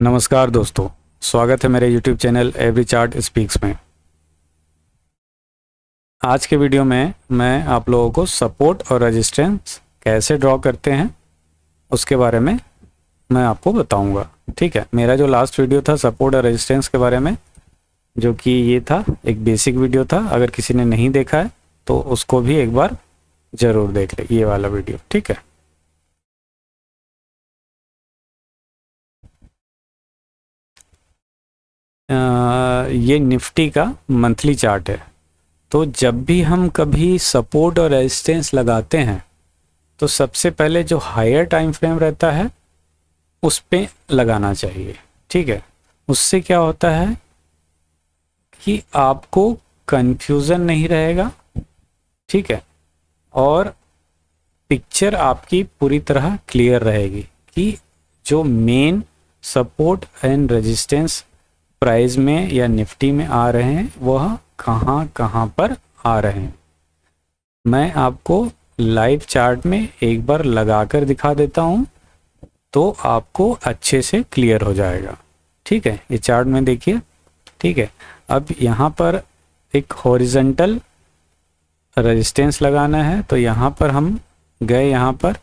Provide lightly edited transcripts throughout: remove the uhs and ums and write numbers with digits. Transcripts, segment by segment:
नमस्कार दोस्तों, स्वागत है मेरे YouTube channel every chart speaks में। आज के वीडियो में मैं आप लोगों को सपोर्ट और रेजिस्टेंस कैसे ड्रॉ करते हैं उसके बारे में मैं आपको बताऊंगा। ठीक है, मेरा जो लास्ट वीडियो था सपोर्ट और रेजिस्टेंस के बारे में, जो कि ये था एक बेसिक वीडियो था। अगर किसी ने नहीं देखा है तो उसको भी एक बार ज़रूर देख ले, ये वाला वीडियो। ठीक है, ये निफ्टी का मंथली चार्ट है। तो जब भी हम कभी सपोर्ट और रेजिस्टेंस लगाते हैं तो सबसे पहले जो हायर टाइम फ्रेम रहता है उस पे लगाना चाहिए। ठीक है, उससे क्या होता है कि आपको कंफ्यूजन नहीं रहेगा। ठीक है, और पिक्चर आपकी पूरी तरह क्लियर रहेगी कि जो main support and resistance price में या निफ्टी में आ रहे हैं वह कहाँ कहाँ पर आ रहे हैं। मैं आपको लाइव चार्ट में एक बार लगाकर दिखा देता हूँ तो आपको अच्छे से क्लियर हो जाएगा। ठीक है, ये चार्ट में देखिए। ठीक है, अब यहाँ पर एक हॉरिजॉन्टल रेजिस्टेंस लगाना है तो यहाँ पर हम गए यहाँ पर,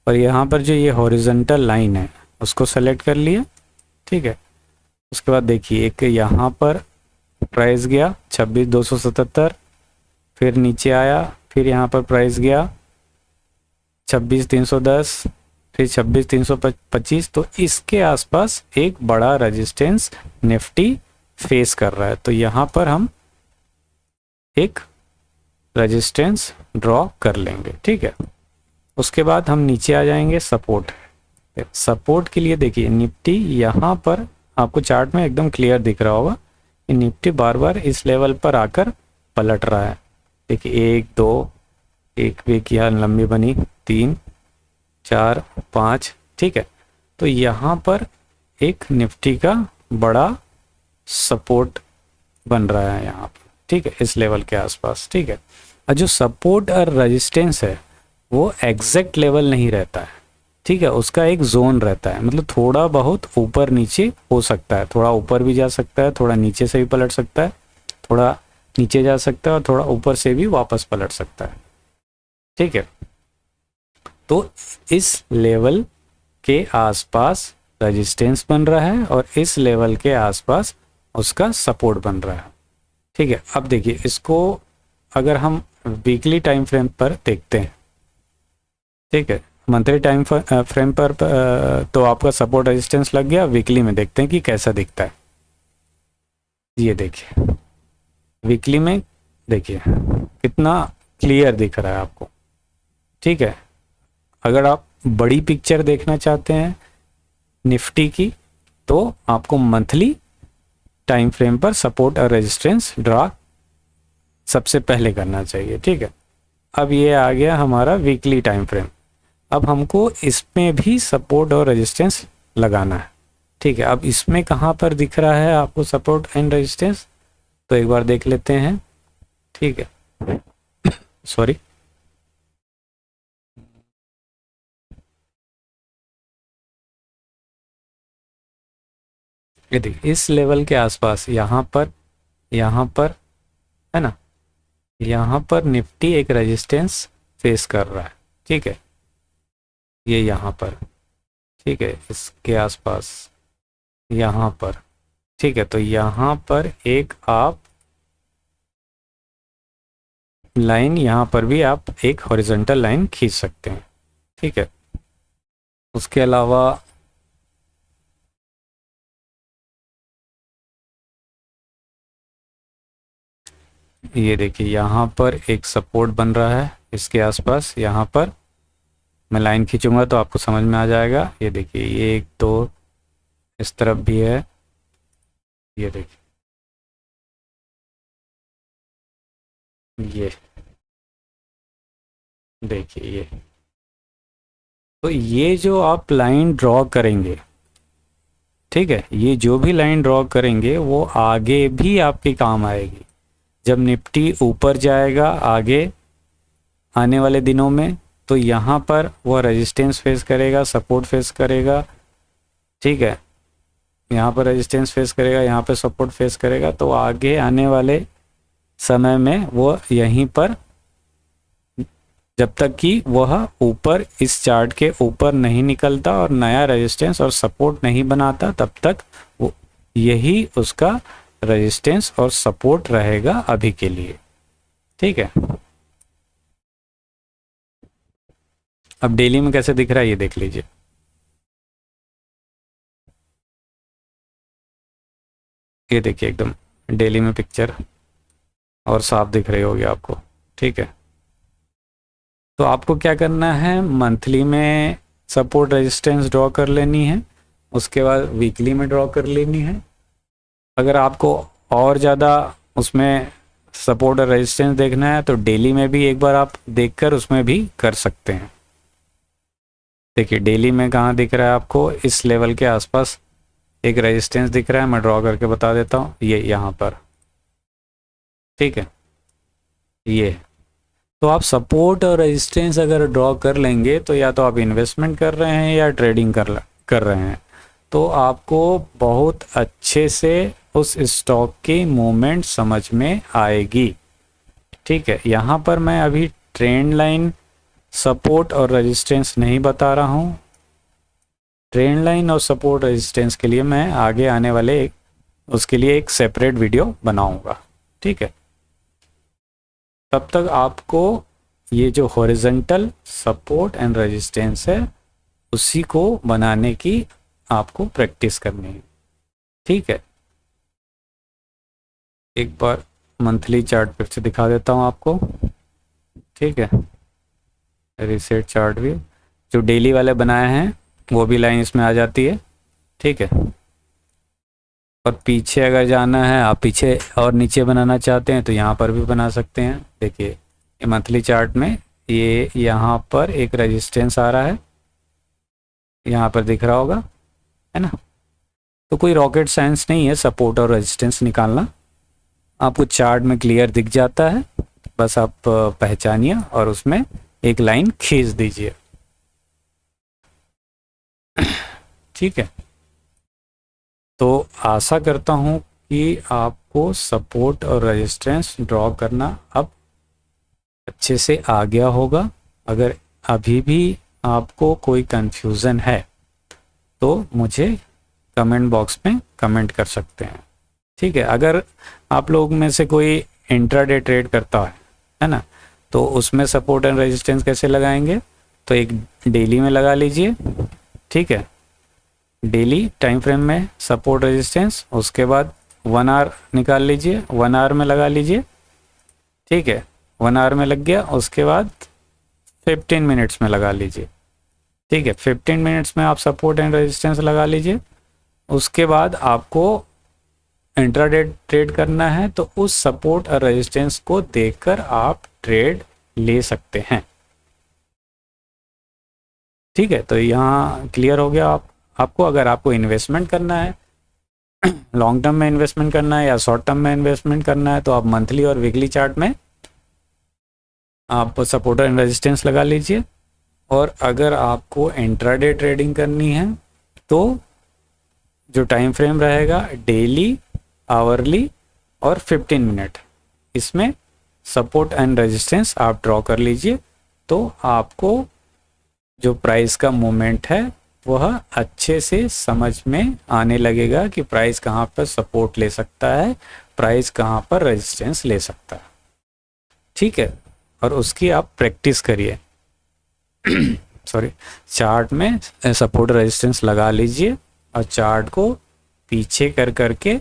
और यहाँ पर जो ये हॉरिजॉन्टल लाइन है उसको सेलेक्ट कर लिया। ठीक है, उसके बाद देखिए एक यहाँ पर प्राइस गया 26,277, फिर नीचे आया, फिर यहाँ पर प्राइस गया 26,310, फिर 26,325। तो इसके आसपास एक बड़ा रेजिस्टेंस निफ्टी फेस कर रहा है, तो यहाँ पर हम एक रेजिस्टेंस ड्रॉ कर लेंगे। ठीक है, उसके बाद हम नीचे आ जाएंगे सपोर्ट के लिए। देखिए निफ्टी यहाँ पर आपको चार्ट में एकदम क्लियर दिख रहा होगा कि निफ्टी बार बार इस लेवल पर आकर पलट रहा है। देखिए 1 2, एक वीक यहाँ लंबी बनी, 3 4 5। ठीक है, तो यहाँ पर एक निफ्टी का बड़ा सपोर्ट बन रहा है यहाँ पर। ठीक है, इस लेवल के आसपास। ठीक है, और जो सपोर्ट और रेजिस्टेंस है वो एग्जैक्ट लेवल नहीं रहता है। ठीक है, उसका एक जोन रहता है, मतलब थोड़ा बहुत ऊपर नीचे हो सकता है, थोड़ा ऊपर भी जा सकता है, थोड़ा नीचे से भी पलट सकता है, थोड़ा नीचे जा सकता है और थोड़ा ऊपर से भी वापस पलट सकता है। ठीक है, तो इस लेवल के आसपास रेजिस्टेंस बन रहा है और इस लेवल के आसपास उसका सपोर्ट बन रहा है। ठीक है, अब देखिए इसको अगर हम वीकली टाइम फ्रेम पर देखते हैं, ठीक है, मंथली टाइम फ्रेम पर तो आपका सपोर्ट रेजिस्टेंस लग गया। वीकली में देखते हैं कि कैसा दिखता है। ये देखिए वीकली में, देखिए कितना क्लियर दिख रहा है आपको। ठीक है, अगर आप बड़ी पिक्चर देखना चाहते हैं निफ्टी की तो आपको मंथली टाइम फ्रेम पर सपोर्ट और रेजिस्टेंस ड्रा सबसे पहले करना चाहिए। ठीक है, अब ये आ गया हमारा वीकली टाइम फ्रेम। अब हमको इसमें भी सपोर्ट और रेजिस्टेंस लगाना है। ठीक है, अब इसमें कहाँ पर दिख रहा है आपको सपोर्ट एंड रेजिस्टेंस, तो एक बार देख लेते हैं। ठीक है, सॉरी, ये देखिए इस लेवल के आसपास यहाँ पर है ना, यहाँ पर निफ्टी एक रेजिस्टेंस फेस कर रहा है। ठीक है, ये यहाँ पर, ठीक है, इसके आसपास यहाँ पर। ठीक है, तो यहाँ पर एक आप लाइन, यहाँ पर भी आप एक हॉरिजॉन्टल लाइन खींच सकते हैं। ठीक है, उसके अलावा ये देखिए यहाँ पर एक सपोर्ट बन रहा है इसके आसपास। यहाँ पर मैं लाइन खींचूंगा तो आपको समझ में आ जाएगा। ये देखिए ये 1 2 इस तरफ भी है। ये देखिए ये देखिए ये, तो ये जो आप लाइन ड्रॉ करेंगे, ठीक है, ये जो भी लाइन ड्रॉ करेंगे वो आगे भी आपके काम आएगी। जब निफ्टी ऊपर जाएगा आगे आने वाले दिनों में तो यहाँ पर वो रेजिस्टेंस फेस करेगा, सपोर्ट फेस करेगा। ठीक है, यहाँ पर रेजिस्टेंस फेस करेगा, यहाँ पे सपोर्ट फेस करेगा, तो आगे आने वाले समय में वो यहीं पर, जब तक कि वह ऊपर इस चार्ट के ऊपर नहीं निकलता और नया रेजिस्टेंस और सपोर्ट नहीं बनाता, तब तक वो यही उसका रेजिस्टेंस और सपोर्ट रहेगा अभी के लिए। ठीक है, अब डेली में कैसे दिख रहा है ये देख लीजिए। ये देखिए एकदम डेली में पिक्चर और साफ दिख रही होगी आपको। ठीक है, तो आपको क्या करना है, मंथली में सपोर्ट रेजिस्टेंस ड्रॉ कर लेनी है, उसके बाद वीकली में ड्रॉ कर लेनी है। अगर आपको और ज़्यादा उसमें सपोर्ट और रेजिस्टेंस देखना है तो डेली में भी एक बार आप देखकर उसमें भी कर सकते हैं। देखिए डेली में कहाँ दिख रहा है आपको, इस लेवल के आसपास एक रेजिस्टेंस दिख रहा है, मैं ड्रॉ करके बता देता हूँ, ये यहाँ पर। ठीक है, ये तो आप सपोर्ट और रेजिस्टेंस अगर ड्रॉ कर लेंगे तो या तो आप इन्वेस्टमेंट कर रहे हैं या ट्रेडिंग कर रहे हैं, तो आपको बहुत अच्छे से उस स्टॉक की मूवमेंट समझ में आएगी। ठीक है, यहाँ पर मैं अभी ट्रेंड लाइन, सपोर्ट और रेजिस्टेंस नहीं बता रहा हूँ। ट्रेंड लाइन और सपोर्ट रेजिस्टेंस के लिए मैं आगे आने वाले उसके लिए एक सेपरेट वीडियो बनाऊंगा। ठीक है, तब तक आपको ये जो हॉरिजॉन्टल सपोर्ट एंड रेजिस्टेंस है उसी को बनाने की आपको प्रैक्टिस करनी है। ठीक है, एक बार मंथली चार्ट फिर से दिखा देता हूँ आपको। ठीक है, रीसेट चार्ट भी जो डेली वाले बनाए हैं वो भी लाइन इसमें आ जाती है। ठीक है, और पीछे अगर जाना है, आप पीछे और नीचे बनाना चाहते हैं तो यहाँ पर भी बना सकते हैं। देखिए ये मंथली चार्ट में ये यहाँ पर एक रेजिस्टेंस आ रहा है, यहाँ पर दिख रहा होगा, है ना। तो कोई रॉकेट साइंस नहीं है सपोर्ट और रेजिस्टेंस निकालना, आपको चार्ट में क्लियर दिख जाता है, बस आप पहचानिए और उसमें एक लाइन खींच दीजिए। ठीक है, तो आशा करता हूँ कि आपको सपोर्ट और रेजिस्टेंस ड्रॉ करना अब अच्छे से आ गया होगा। अगर अभी भी आपको कोई कंफ्यूजन है तो मुझे कमेंट बॉक्स में कमेंट कर सकते हैं। ठीक है, अगर आप लोग में से कोई इंट्राडे ट्रेड करता है ना, तो उसमें सपोर्ट एंड रेजिस्टेंस कैसे लगाएंगे, तो एक डेली में लगा लीजिए। ठीक है, डेली टाइम फ्रेम में सपोर्ट रेजिस्टेंस, उसके बाद 1 आवर निकाल लीजिए, 1 आवर में लगा लीजिए। ठीक है, 1 आवर में लग गया, उसके बाद 15 मिनट्स में लगा लीजिए। ठीक है, 15 मिनट्स में आप सपोर्ट एंड रेजिस्टेंस लगा लीजिए। उसके बाद आपको इंट्राडे ट्रेड करना है तो उस सपोर्ट और रेजिस्टेंस को देखकर आप ट्रेड ले सकते हैं। ठीक है, तो यहाँ क्लियर हो गया आपको। अगर आपको इन्वेस्टमेंट करना है, लॉन्ग टर्म में इन्वेस्टमेंट करना है या शॉर्ट टर्म में इन्वेस्टमेंट करना है, तो आप मंथली और वीकली चार्ट में आप सपोर्ट एंड रेजिस्टेंस लगा लीजिए। और अगर आपको इंट्राडे ट्रेडिंग करनी है तो जो टाइम फ्रेम रहेगा डेली, आवरली और 15 मिनट, इसमें सपोर्ट एंड रेजिस्टेंस आप ड्रॉ कर लीजिए। तो आपको जो प्राइस का मूवमेंट है वह अच्छे से समझ में आने लगेगा कि प्राइस कहाँ पर सपोर्ट ले सकता है, प्राइस कहाँ पर रेजिस्टेंस ले सकता है। ठीक है, और उसकी आप प्रैक्टिस करिए। सॉरी, चार्ट में सपोर्ट रेजिस्टेंस लगा लीजिए और चार्ट को पीछे कर करके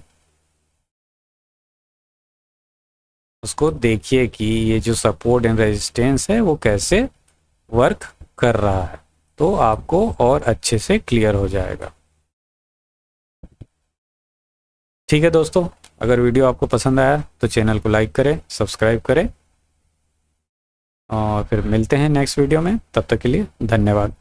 उसको देखिए कि ये जो सपोर्ट एंड रेजिस्टेंस है वो कैसे वर्क कर रहा है, तो आपको और अच्छे से क्लियर हो जाएगा। ठीक है दोस्तों, अगर वीडियो आपको पसंद आया तो चैनल को लाइक करें, सब्सक्राइब करें और फिर मिलते हैं नेक्स्ट वीडियो में। तब तक के लिए धन्यवाद।